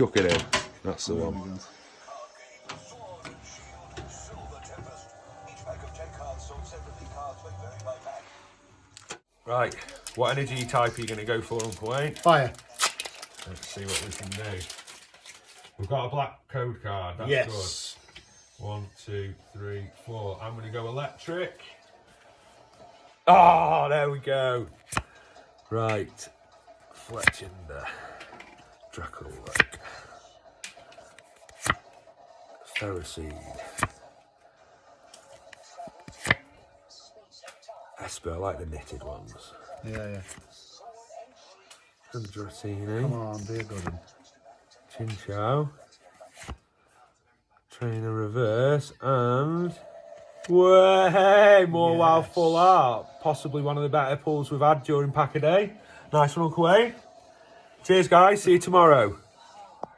Chuck it in. That's the one. Right, what energy type are you going to go for, Uncle Wayne? Fire. Let's see what we can do. We've got a black code card, that's Yes. good. 1, 2, 3, 4. I'm going to go electric. Oh, there we go. Right. Fletchinder. Dracolich. Ferroseed. Esper, I like the knitted ones. Yeah. Androtini. Come on, be a good one. Chinchou. Trainer reverse and way more wow full art. Possibly one of the better pulls we've had during pack a day. Nice one, Uncle Wayne. Cheers guys, see you tomorrow.